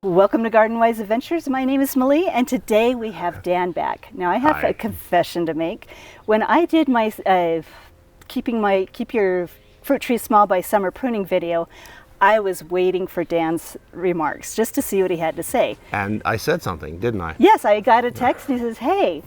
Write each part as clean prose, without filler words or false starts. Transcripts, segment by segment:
Welcome to Garden Wise Adventures. My name is Malie, and today we have Dan back. Now I have a confession to make. When I did my keep your fruit trees small by summer pruning video, I was waiting for Dan's remarks just to see what he had to say. And I said something, didn't I? Yes, I got a text and he says, "Hey,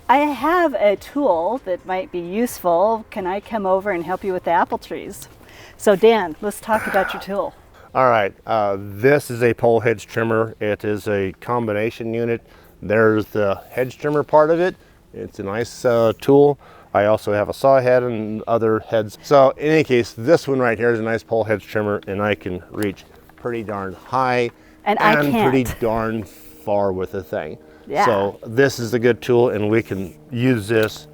I have a tool that might be useful. Can I come over and help you with the apple trees?" So Dan, let's talk about your tool. All right, this is a pole hedge trimmer. It is a combination unit. There's the hedge trimmer part of it. It's a nice tool. I also have a saw head and other heads. So in any case, this one right here is a nice pole hedge trimmer, and I can reach pretty darn high and pretty darn far with the thing. Yeah. So this is a good tool, and we can use this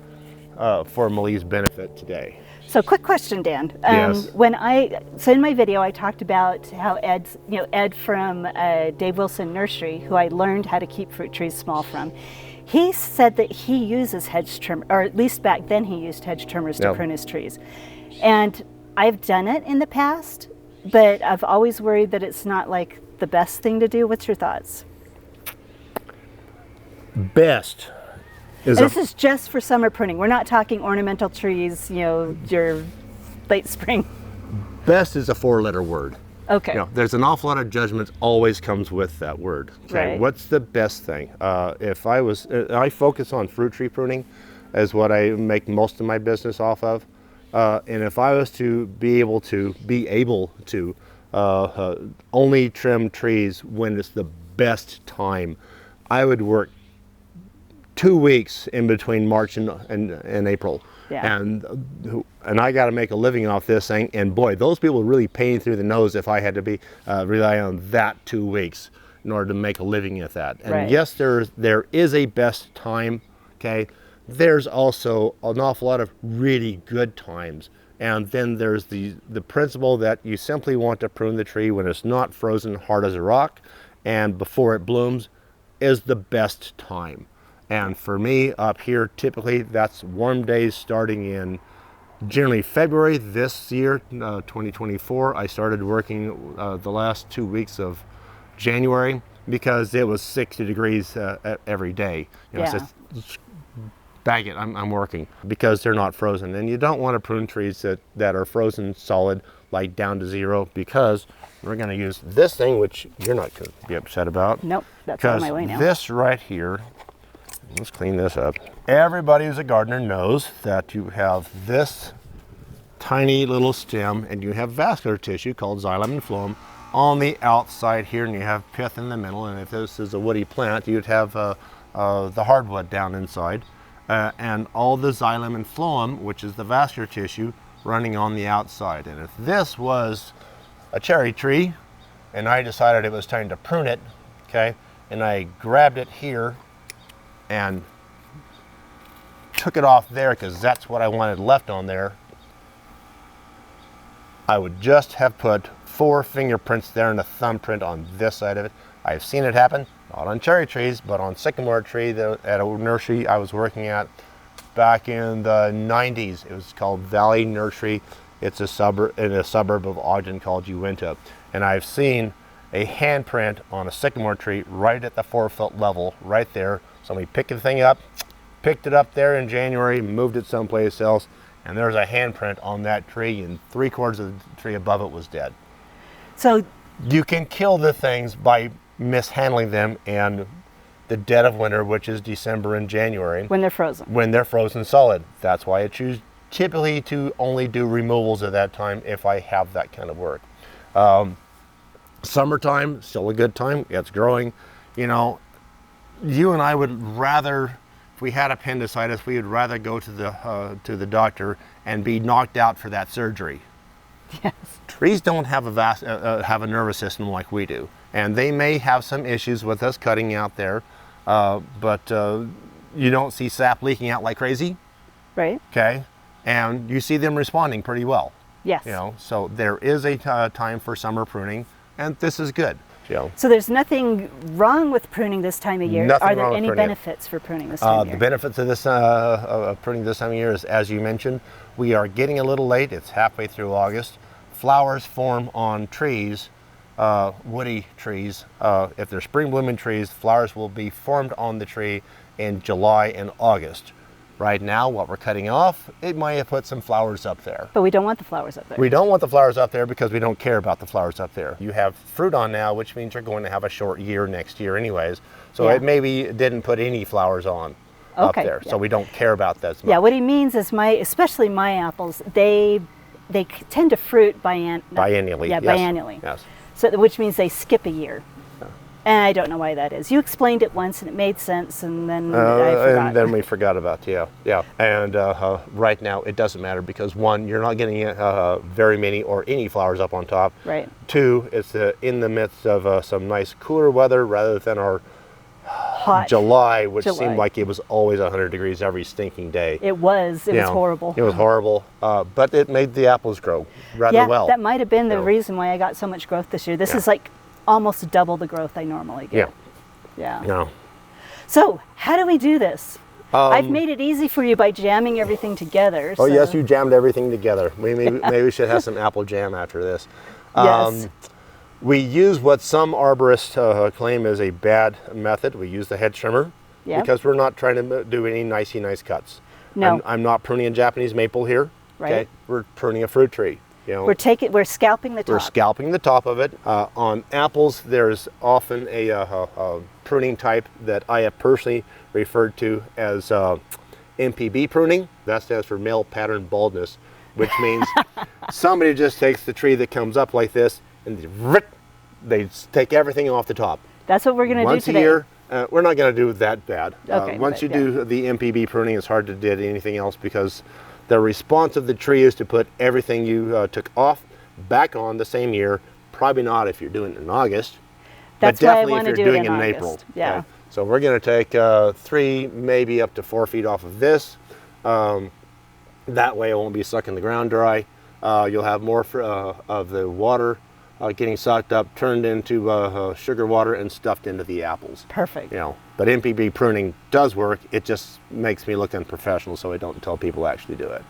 for Malie's benefit today. So quick question, Dan. Yes. So in my video, I talked about how Ed from Dave Wilson Nursery, who I learned how to keep fruit trees small from, he said that he uses hedge trimmer, or at least back then he used hedge trimmers to prune his trees. And I've done it in the past, but I've always worried that it's not like the best thing to do. What's your thoughts? Best. This is just for summer pruning. We're not talking ornamental trees, your late spring. Best is a four-letter word. Okay. There's an awful lot of judgment always comes with that word. Okay. Right. What's the best thing? I focus on fruit tree pruning as what I make most of my business off of. And if I was to be able to only trim trees when it's the best time, I would work 2 weeks in between March and April. Yeah. And I got to make a living off this thing, and boy, those people really paying through the nose if I had to be rely on that 2 weeks in order to make a living at that. And right. Yes, there is a best time. Okay, there's also an awful lot of really good times, and then there's the principle that you simply want to prune the tree when it's not frozen hard as a rock and before it blooms is the best time. And for me up here, typically that's warm days starting in generally February. This year, 2024, I started working the last 2 weeks of January because it was 60 degrees every day. So bag it, I'm working because they're not frozen. And you don't want to prune trees that are frozen solid, like down to zero, because we're going to use this thing, which you're not going to be upset about. Nope, that's on my way now. This right here, let's clean this up. Everybody who's a gardener knows that you have this tiny little stem and you have vascular tissue called xylem and phloem on the outside here, and you have pith in the middle. And if this is a woody plant, you'd have the hardwood down inside. And all the xylem and phloem, which is the vascular tissue, running on the outside. And if this was a cherry tree and I decided it was time to prune it, okay, and I grabbed it here and took it off there because that's what I wanted left on there, I would just have put 4 fingerprints there and a thumbprint on this side of it. I've seen it happen, not on cherry trees, but on sycamore tree at a nursery I was working at back in the 90s. It was called Valley Nursery. It's a suburb of Ogden called Uinta. And I've seen a handprint on a sycamore tree right at the 4-foot level, right there. Somebody picked the thing up, picked it up there in January, moved it someplace else, and there's a handprint on that tree, and 3/4 of the tree above it was dead. So you can kill the things by mishandling them in the dead of winter, which is December and January. when they're frozen. When they're frozen solid. That's why I choose typically to only do removals at that time if I have that kind of work. Summertime, still a good time. It's growing. You and I would rather, if we had appendicitis, we would rather go to the doctor and be knocked out for that surgery. Yes. Trees don't have a nervous system like we do, and they may have some issues with us cutting out there, but you don't see sap leaking out like crazy. Right. Okay, and you see them responding pretty well. Yes. So there is a time for summer pruning, and this is good. So there's nothing wrong with pruning this time of year. Nothing Are there wrong with any pruning. benefits for pruning this time of year? The benefits of this pruning this time of year is, as you mentioned, we are getting a little late. It's halfway through August. Flowers form on trees woody trees. If they're spring blooming trees, flowers will be formed on the tree in July and August. Right now, what we're cutting off, it might have put some flowers up there. But we don't want the flowers up there. We don't want the flowers up there because we don't care about the flowers up there. You have fruit on now, which means you're going to have a short year next year anyways. So it maybe didn't put any flowers on up there. So we don't care about that as much. Yeah, what he means is especially my apples, they tend to fruit biennially. Yeah, yes. biennially. Yes. So, which means they skip a year. And I don't know why that is. You explained it once and it made sense, and then I forgot. And then we forgot about yeah. And right now it doesn't matter because one, you're not getting very many or any flowers up on top. Right. Two, it's in the midst of some nice cooler weather rather than our hot July, which seemed like it was always 100 degrees every stinking day. It was. It was horrible. It was horrible, but it made the apples grow rather well. That might have been the reason why I got so much growth this year. This is like almost double the growth I normally get. Yeah. No. So how do we do this? I've made it easy for you by jamming everything together. Oh yes, you jammed everything together. Maybe we should have some apple jam after this. Yes. We use what some arborists claim is a bad method. We use the hedge trimmer because we're not trying to do any nice cuts. No. I'm not pruning a Japanese maple here. Right. Okay? We're pruning a fruit tree. You know, we're scalping the top. We're scalping the top of it. On apples, there's often a pruning type that I have personally referred to as MPB pruning. That stands for male pattern baldness, which means somebody just takes the tree that comes up like this and they take everything off the top. That's what we're going to do today. Once a year. We're not going to do that bad. Okay, once you do the MPB pruning, it's hard to do anything else because the response of the tree is to put everything you took off back on the same year. Probably not if you're doing it in August. That's but why I definitely want if to you're do it doing in it in August. April. Yeah. Okay? So we're going to take 3, maybe up to 4 feet off of this. That way it won't be sucking the ground dry. You'll have more of the water getting sucked up, turned into sugar water, and stuffed into the apples. Perfect. You know, but MPB pruning does work. It just makes me look unprofessional, so I don't tell people to actually do it.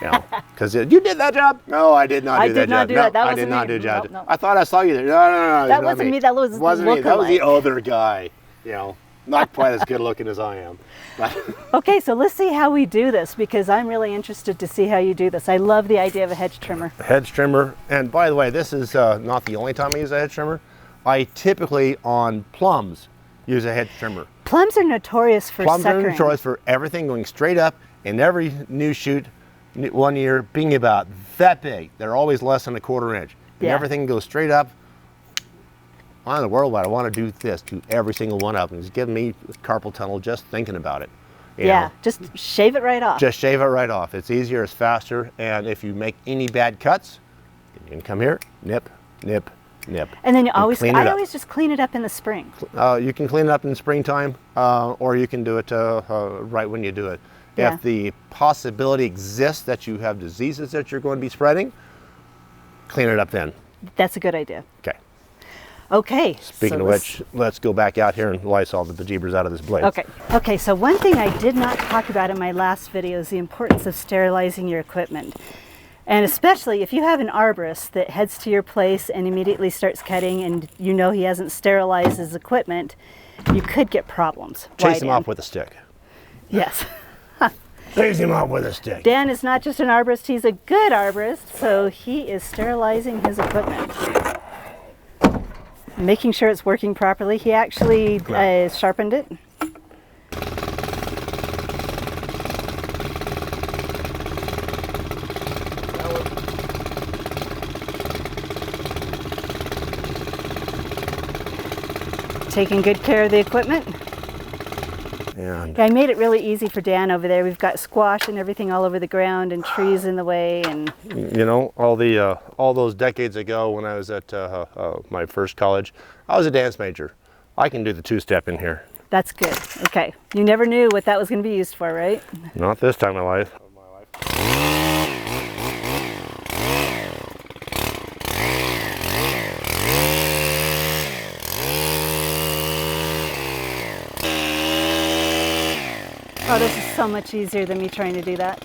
You know, because you did that job. No, I did not do that job. I did not do that. That I wasn't did not me. do that. Nope. I thought I saw you there. No. That wasn't me. That was wasn't me. That was the look-alike. other guy. You know, not quite as good looking as I am. But Okay, so let's see how we do this because I'm really interested to see how you do this. I love the idea of a hedge trimmer. Hedge trimmer, and by the way, this is not the only time I use a hedge trimmer. I typically on plums use a hedge trimmer. Plums are notorious for Plums suckering. are notorious for everything going straight up, and every new shoot one year being about that big. They're always less than a 1/4 inch. And everything goes straight up. Why in the world would I want to do this to every single one of them? It's giving me carpal tunnel just thinking about it. You know? Just shave it right off. Just shave it right off. It's easier, it's faster, and if you make any bad cuts, you can come here, nip. And then I always just clean it up in the spring. You can clean it up in the springtime, or you can do it right when you do it. Yeah. If the possibility exists that you have diseases that you're going to be spreading, clean it up then. That's a good idea. Okay. Okay. Speaking of which, let's go back out here and Lysol the bejeebers out of this blade. Okay, so one thing I did not talk about in my last video is the importance of sterilizing your equipment. And especially if you have an arborist that heads to your place and immediately starts cutting and you know he hasn't sterilized his equipment, you could get problems. Chase him off with a stick. Yes. Chase him off with a stick. Dan is not just an arborist, he's a good arborist, so he is sterilizing his equipment. Making sure it's working properly. He actually sharpened it. Taking good care of the equipment. And I made it really easy for Dan over there. We've got squash and everything all over the ground and trees in the way. And you know, all those decades ago when I was at my first college, I was a dance major. I can do the 2-step in here. That's good. Okay. You never knew what that was going to be used for, right? Not this time of life. Oh, this is so much easier than me trying to do that.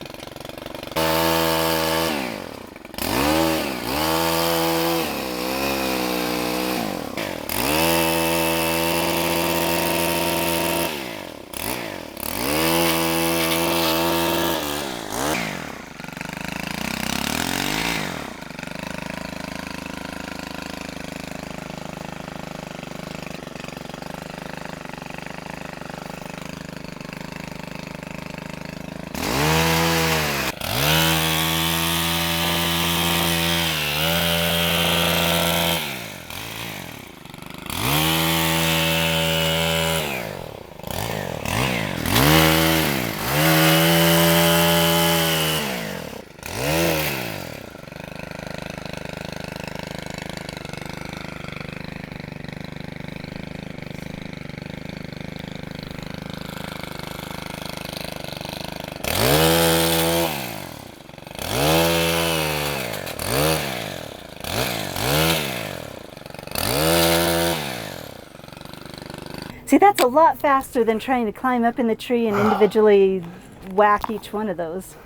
See, that's a lot faster than trying to climb up in the tree and individually whack each one of those.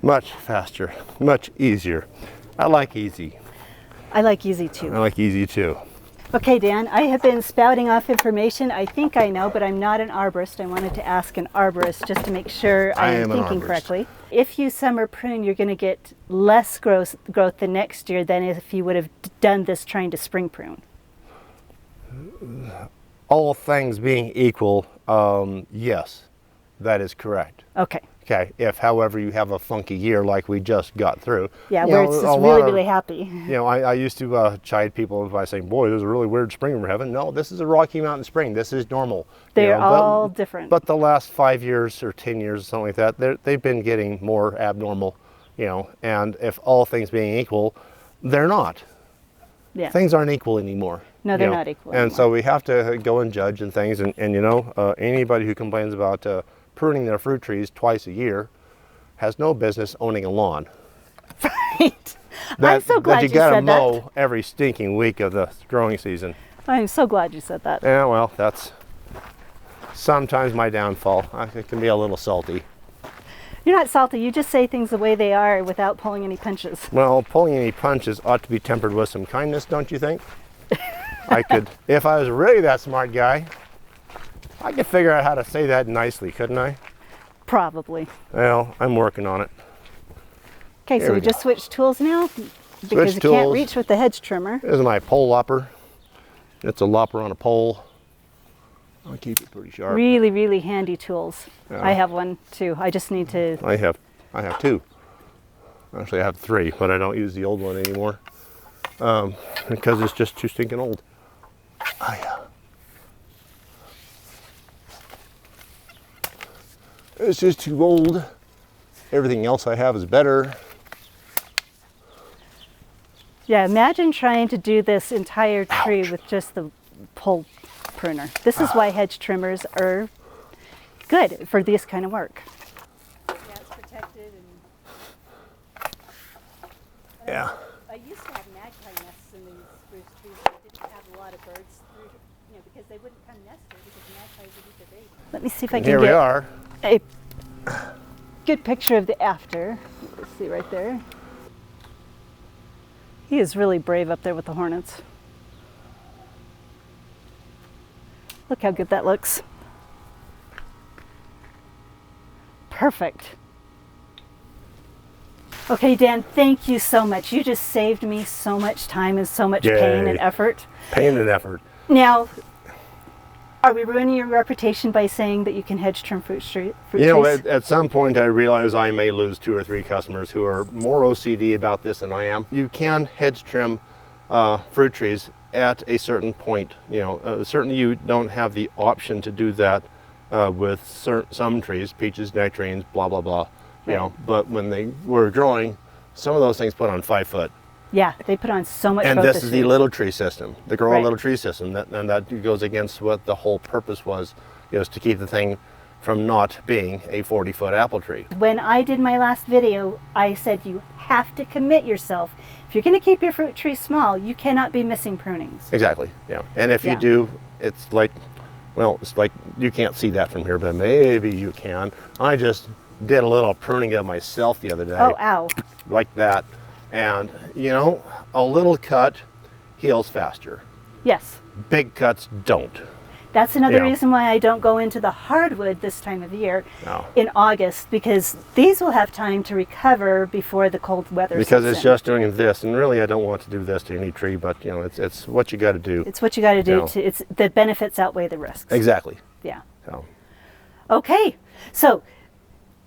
Much faster, much easier. I like easy. I like easy too. I like easy too. Okay, Dan, I have been spouting off information I think I know, but I'm not an arborist. I wanted to ask an arborist just to make sure I'm thinking correctly. If you summer prune, you're going to get less growth the next year than if you would have done this trying to spring prune. All things being equal, yes, that is correct. Okay. Okay, if however you have a funky year like we just got through. Yeah, where it's just really happy. You know, I used to chide people by saying, boy, this is a really weird spring we're having. No, this is a Rocky Mountain spring. This is normal. They're all different. But the last 5 years or 10 years or something like that, they've been getting more abnormal, you know, and if all things being equal, they're not. Yeah. Things aren't equal anymore. No, they're not equal And anymore. so we have to go and judge and things, and you know, anybody who complains about pruning their fruit trees twice a year has no business owning a lawn. Right. I'm so glad you gotta said mow that. every stinking week of the growing season. I'm so glad you said that. Yeah, well, that's sometimes my downfall. It can be a little salty. You're not salty. You just say things the way they are without pulling any punches. Well, pulling any punches ought to be tempered with some kindness, don't you think? I could, if I was really that smart guy, I could figure out how to say that nicely, couldn't I? Probably. Well, I'm working on it. Okay, so we just switched tools now because you can't reach with the hedge trimmer. This is my pole lopper. It's a lopper on a pole. I'll keep it pretty sharp. Really, really handy tools. Yeah. I have one too. I just need to. I have two. Actually, I have three, but I don't use the old one anymore because it's just too stinking old. It's just too old. Everything else I have is better. Yeah, imagine trying to do this entire tree with just the pole pruner. This is why hedge trimmers are good for this kind of work. Yeah, it's protected. Yeah. I used to have magpie nests in these spruce trees, but I didn't have a lot of birds through, you know, because they wouldn't come nest here because magpies would eat their babies. Let me see if I can Here we are. a good picture of the after. Let's see right there. He is really brave up there with the hornets. Look how good that looks. Perfect. Okay, Dan, thank you so much. You just saved me so much time and so much pain and effort. Pain and effort. Now, are we ruining your reputation by saying that you can hedge trim fruit trees? You know, at some point I realize I may lose 2 or 3 customers who are more OCD about this than I am. You can hedge trim fruit trees at a certain point. You know, certainly you don't have the option to do that with some trees, peaches, nectarines, blah, blah, blah. You know, but when they were growing, some of those things put on 5 foot. Yeah, they put on so much. And this is the little tree system, the grow Right. little tree system, and that goes against what the whole purpose was, is to keep the thing from not being a 40-foot apple tree. When I did my last video, I said you have to commit yourself. If you're going to keep your fruit tree small, you cannot be missing prunings. Exactly. Yeah. And if Yeah. you do, it's like, well, it's like you can't see that from here, but maybe you can. I just did a little pruning of myself the other day. Oh, ow. Like that. And, you know, a little cut heals faster. Yes. Big cuts don't. That's another Yeah. reason why I don't go into the hardwood this time of year No. in August, because these will have time to recover before the cold weather Because sets it's in. just doing this, and really I don't want to do this to any tree, but, you know, it's what you got to do. It's what you got to do. No. It's the benefits outweigh the risks. Exactly. Yeah. So. Okay. So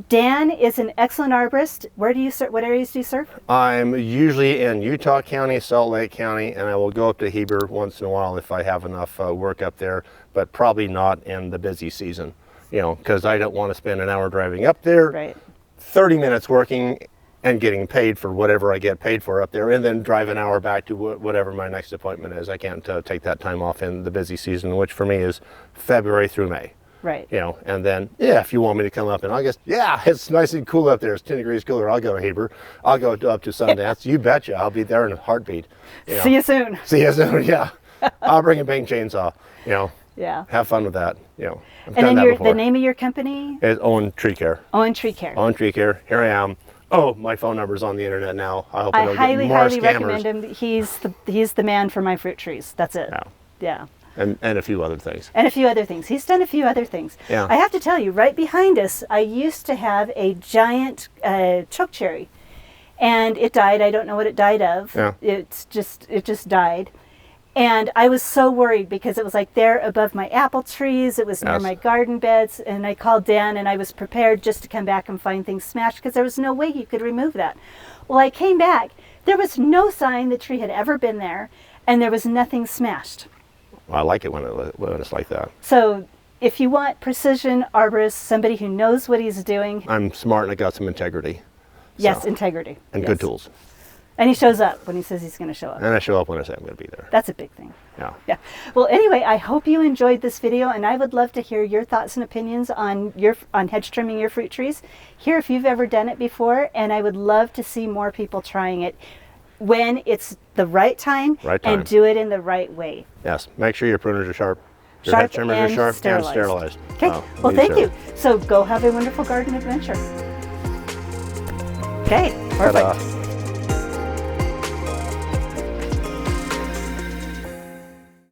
Dan is an excellent arborist. Where do you serve? What areas do you serve? I'm usually in Utah County, Salt Lake County, and I will go up to Heber once in a while if I have enough work up there, but probably not in the busy season, you know, because I don't want to spend an hour driving up there, Right. 30 minutes working and getting paid for whatever I get paid for up there, and then drive an hour back to whatever my next appointment is. I can't take that time off in the busy season, which for me is February through May. Right. You know, and then, yeah, if you want me to come up in August, yeah, it's nice and cool up there. It's 10 degrees cooler. I'll go to Heber. I'll go up to Sundance. You betcha. I'll be there in a heartbeat. You know. See you soon. See you soon, yeah. I'll bring a bang chainsaw, you know. Yeah. have fun with that. You know, I've And done then that before. the name of your company? Is Owen Tree Care. Owen Tree Care. Owen Tree Care. Here I am. Oh, my phone number's on the internet now. I hope I I don't highly, get more highly scammers. recommend him. He's the man for my fruit trees. That's it. Yeah. Yeah. And a few other things. And a few other things. He's done a few other things. Yeah. I have to tell you, right behind us, I used to have a giant chokecherry, and it died. I don't know what it died of. Yeah. It just died. And I was so worried because it was like there above my apple trees. It was near Yes. my garden beds. And I called Dan, and I was prepared just to come back and find things smashed because there was no way you could remove that. Well, I came back. There was no sign the tree had ever been there, and there was nothing smashed. I like it when it's like that. So if you want precision arborist, somebody who knows what he's doing, I'm smart and I got some integrity. yes, So, integrity. and Yes. good tools. And he shows up when he says he's going to show up. And I show up when I say I'm going to be there. That's a big thing. Yeah. Yeah. Well, anyway, I hope you enjoyed this video, and I would love to hear your thoughts and opinions on hedge trimming your fruit trees. Hear if you've ever done it before, and I would love to see more people trying it when it's the right time, and do it in the right way. Yes. Make sure your pruners are sharp. Your Sharp hedge trimmers and are sharp sterilized. and sterilized. Okay. Oh, Well, these thank are- you. So go have a wonderful garden adventure. Okay. Perfect. Ta-da.